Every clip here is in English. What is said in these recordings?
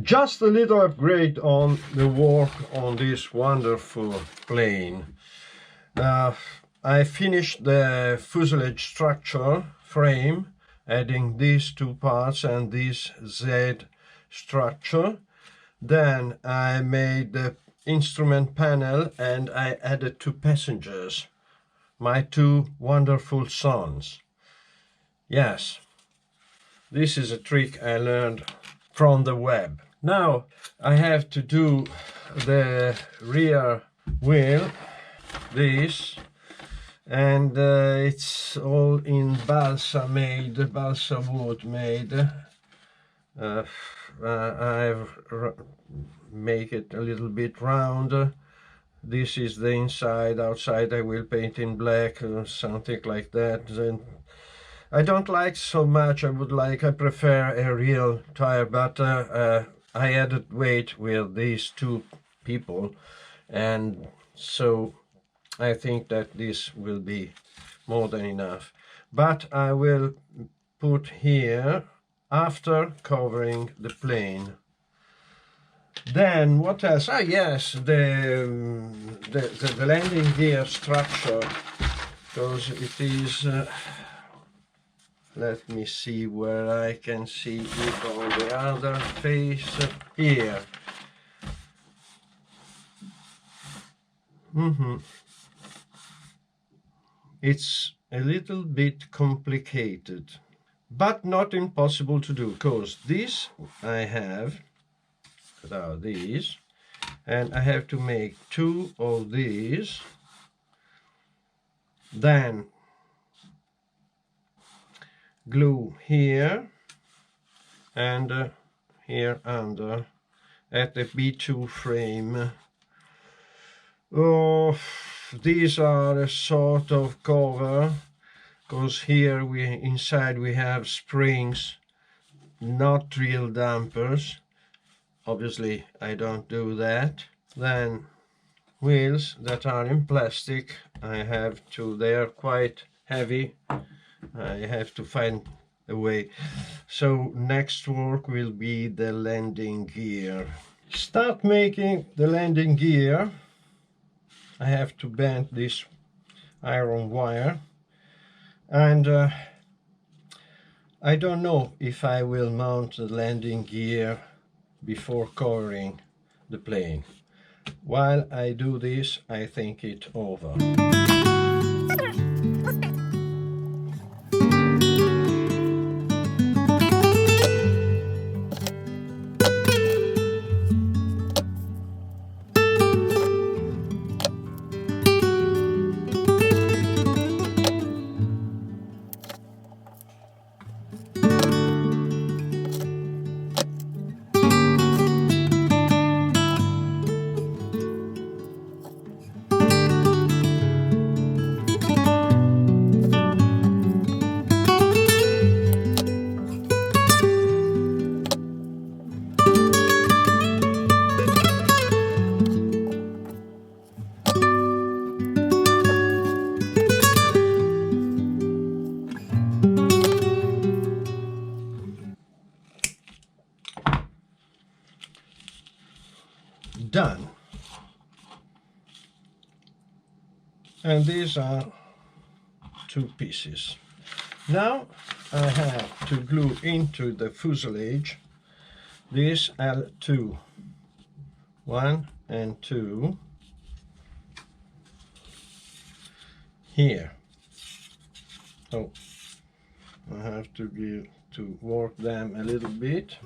Just a little upgrade on the work on this wonderful plane. I finished the fuselage structure frame, adding these two parts and this Z structure. Then I made the instrument panel and I added two passengers, my two wonderful sons. Yes, this is a trick I learned from the web. Now I have to do the rear wheel, this, and it's all in balsa wood made. I've make it a little bit round. This is the inside. Outside I will paint in black or something like that. Then I don't like so much. I prefer a real tire, but I added weight with these two people, and so I think that this will be more than enough. But I will put here after covering the plane. Then what else? Ah, yes, the landing gear structure, because it is. Let me see where I can see it on the other face here. It's a little bit complicated, but not impossible to do, because this I have, these, and I have to make two of these, then glue here and here under at the B2 frame. Oh, these are a sort of cover, because here inside we have springs, not real dampers. Obviously I don't do that. Then wheels that are in plastic, they are quite heavy. I have to find a way. So next work will be the landing gear. Start making the landing gear. I have to bend this iron wire, and I don't know if I will mount the landing gear before covering the plane. While I do this, I think it over. Done. And these are two pieces. Now I have to glue into the fuselage this L2, 1 and 2 here. Oh, I have to work them a little bit.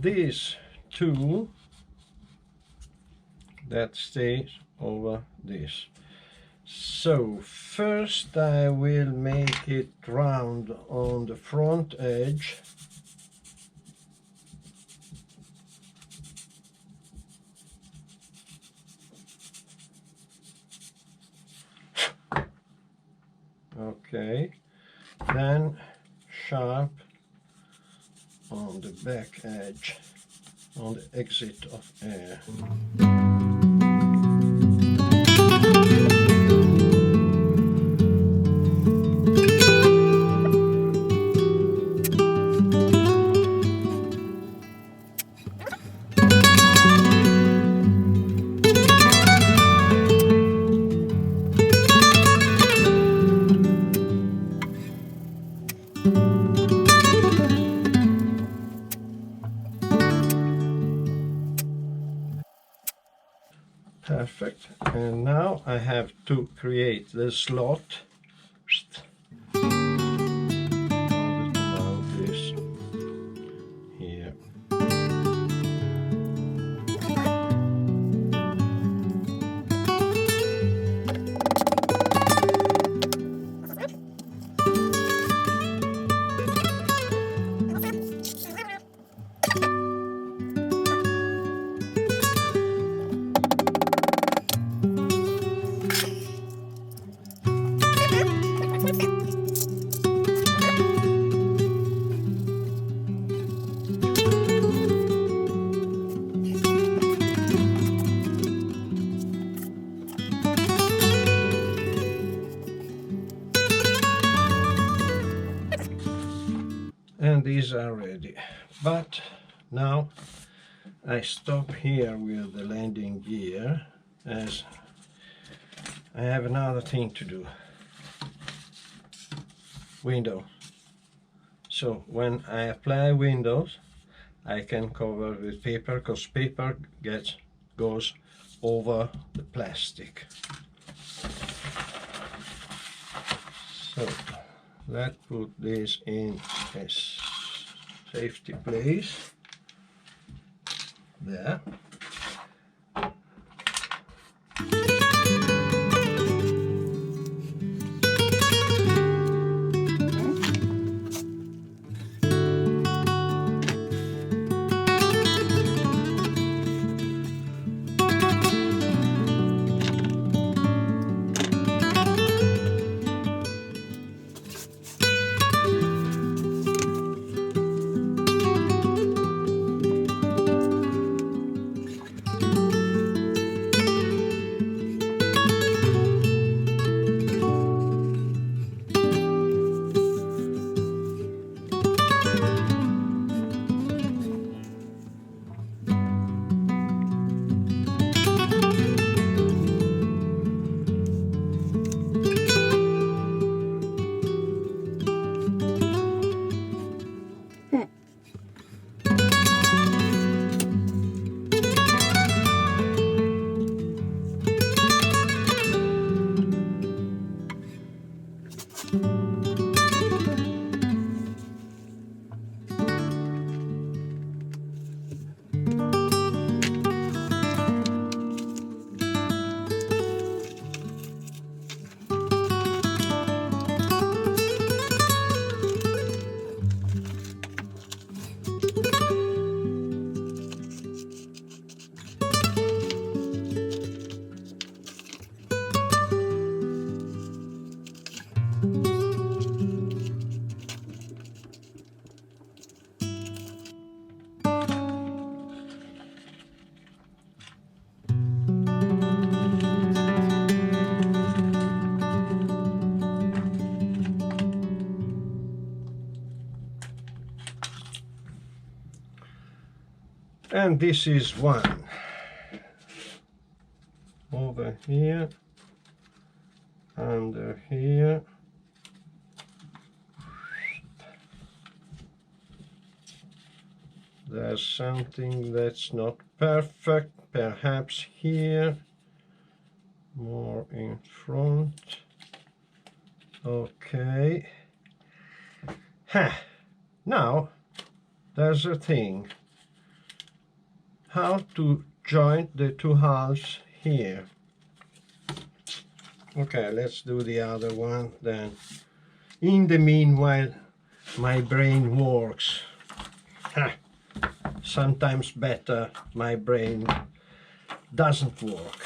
these two that stays over this. So first I will make it round on the front edge. Okay, then sharp on the back edge, on the exit of air. Perfect. And now I have to create the slot. Mount this here. And these are ready, but now I stop here with the landing gear, as I have another thing to do. Window. So when I apply windows, I can cover with paper, because paper goes over the plastic. So let's put this in a safety place. There. And this is one over here, under here, there's something that's not perfect, perhaps here, more in front. Okay. Now there's a thing. how to join the two halves here. Okay, let's do the other one then. In the meanwhile, my brain works. Ha. Sometimes better my brain doesn't work.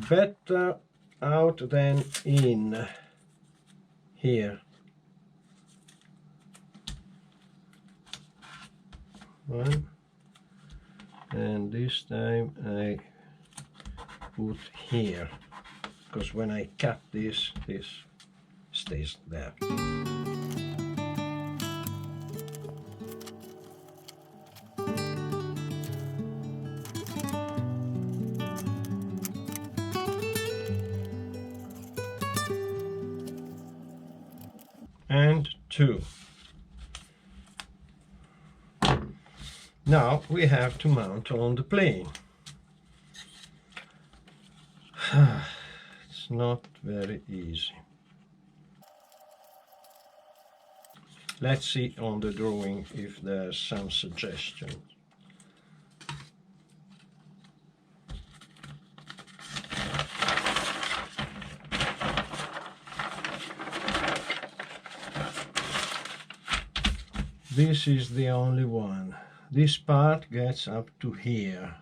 Better out than in here. One, and this time I put here, because when I cut this, this stays there. And 2. Now we have to mount on the plane. It's not very easy. Let's see on the drawing if there's some suggestion. This is the only one. This part gets up to here.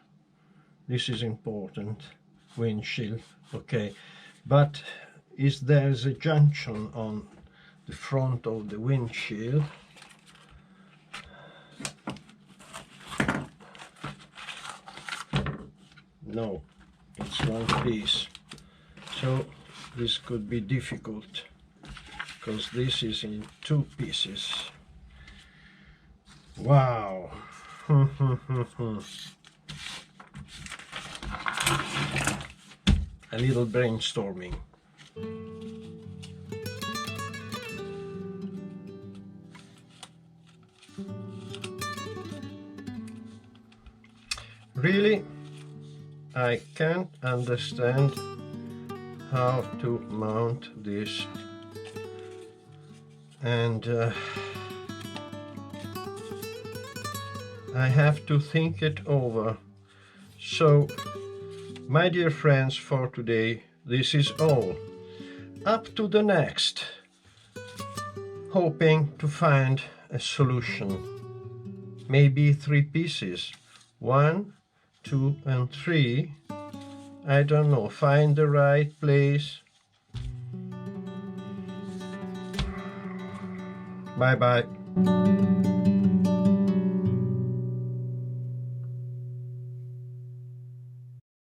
This is important. Windshield, okay. But there's a junction on the front of the windshield. No, it's one piece. So this could be difficult, because this is in 2 pieces. Wow. A little brainstorming. Really, I can't understand how to mount this, and I have to think it over. So, my dear friends, for today, this is all. Up to the next, hoping to find a solution. Maybe 3 pieces. 1, 2, and 3. I don't know. Find the right place. Bye bye.